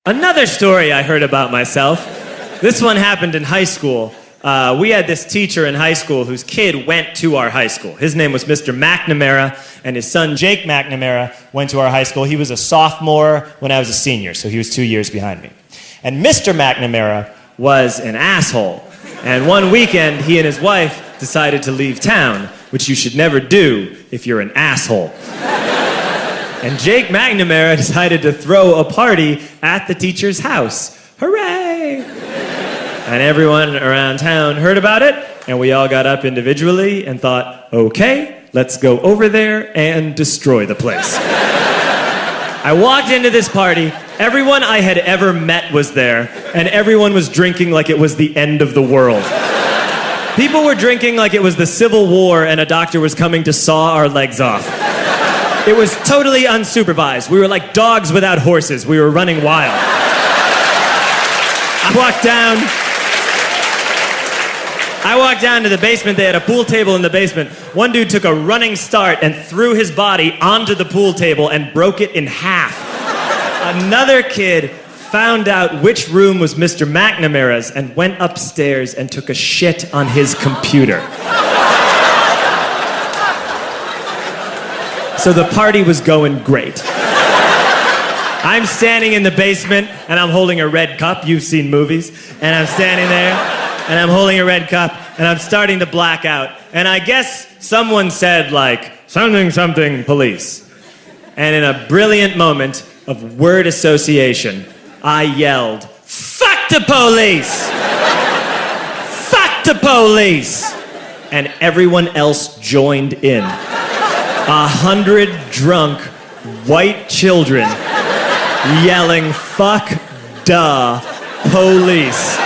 Another story I heard about myself. This one happened in high school. We had this teacher in high school whose kid went to our high school. His name was Mr. McNamara, and his son Jake McNamara went to our high school. He was a sophomore when I was a senior, so he was 2 years behind me. And Mr. McNamara was an asshole. And one weekend, he and his wife decided to leave town, which you should never do if you're an asshole. And Jake McNamara decided to throw a party at the teacher's house. Hooray! And everyone around town heard about it, and we all got up individually and thought, okay, let's go over there and destroy the place. I walked into this party, everyone I had ever met was there, and everyone was drinking like it was the end of the world. People were drinking like it was the Civil War and a doctor was coming to saw our legs off. It was totally unsupervised. We were like dogs without horses. We were running wild. I walked down to the basement. They had a pool table in the basement. One dude took a running start and threw his body onto the pool table and broke it in half. Another kid found out which room was Mr. McNamara's and went upstairs and took a shit on his computer. So the party was going great. I'm standing in the basement and I'm holding a red cup. You've seen movies. And I'm standing there and I'm holding a red cup and I'm starting to black out. And I guess someone said like, something, something, police. And in a brilliant moment of word association, I yelled, fuck the police! Fuck the police! And everyone else joined in. 100 drunk white children yelling, fuck the police.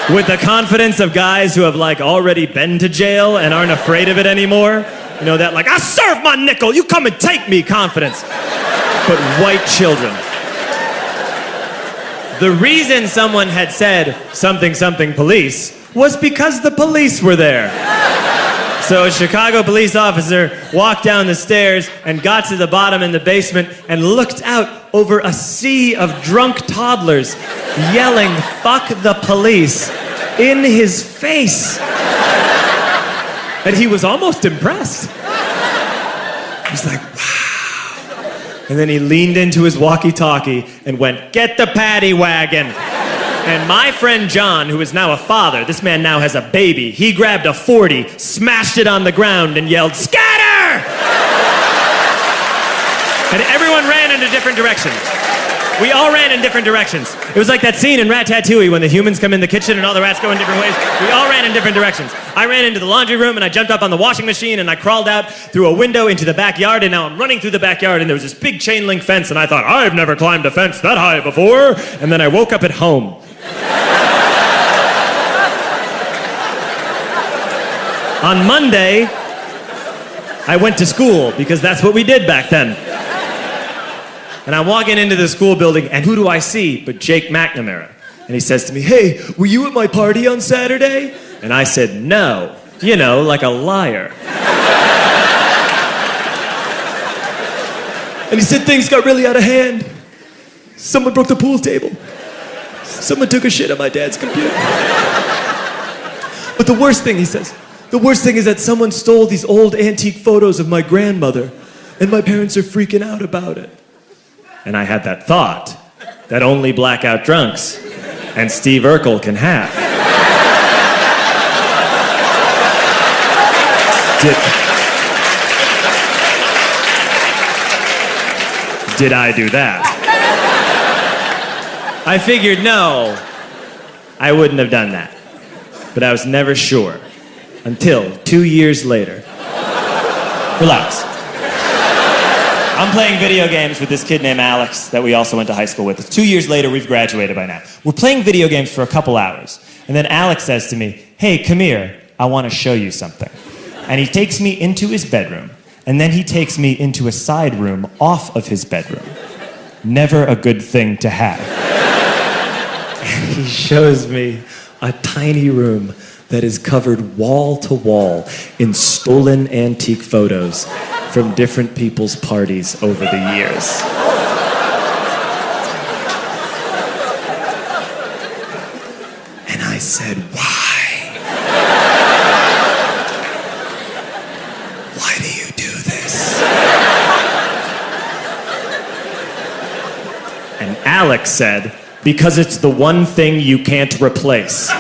With the confidence of guys who have like already been to jail and aren't afraid of it anymore. You know, that like, I serve my nickel, you come and take me confidence. But white children. The reason someone had said something, something police was because the police were there. So a Chicago police officer walked down the stairs and got to the bottom in the basement and looked out over a sea of drunk toddlers yelling, fuck the police, in his face. And he was almost impressed. He was like, wow. And then he leaned into his walkie-talkie and went, get the paddy wagon. And my friend John, who is now a father, this man now has a baby, he grabbed a 40, smashed it on the ground, and yelled, scatter! And everyone ran in a different direction. We all ran in different directions. It was like that scene in Ratatouille when the humans come in the kitchen and all the rats go in different ways. We all ran in different directions. I ran into the laundry room and I jumped up on the washing machine and I crawled out through a window into the backyard, and now I'm running through the backyard and there was this big chain link fence and I thought, I've never climbed a fence that high before. And then I woke up at home. On Monday, I went to school because that's what we did back then. And I'm walking into the school building, and who do I see but Jake McNamara? And he says to me, hey, were you at my party on Saturday? And I said, no. You know, like a liar. And he said things got really out of hand. Someone broke the pool table. Someone took a shit on my dad's computer. But the worst thing, he says, the worst thing is that someone stole these old antique photos of my grandmother, and my parents are freaking out about it. And I had that thought that only blackout drunks and Steve Urkel can have. Did I do that? I figured, no, I wouldn't have done that. But I was never sure until 2 years later. Relax. I'm playing video games with this kid named Alex that we also went to high school with. 2 years later, we've graduated by now. We're playing video games for a couple hours. And then Alex says to me, hey, come here, I want to show you something. And he takes me into his bedroom. And then he takes me into a side room off of his bedroom. Never a good thing to have. And he shows me a tiny room that is covered wall to wall in stolen antique photos from different people's parties over the years. said, "Why? Why do you do this?" And Alex said, "Because it's the one thing you can't replace."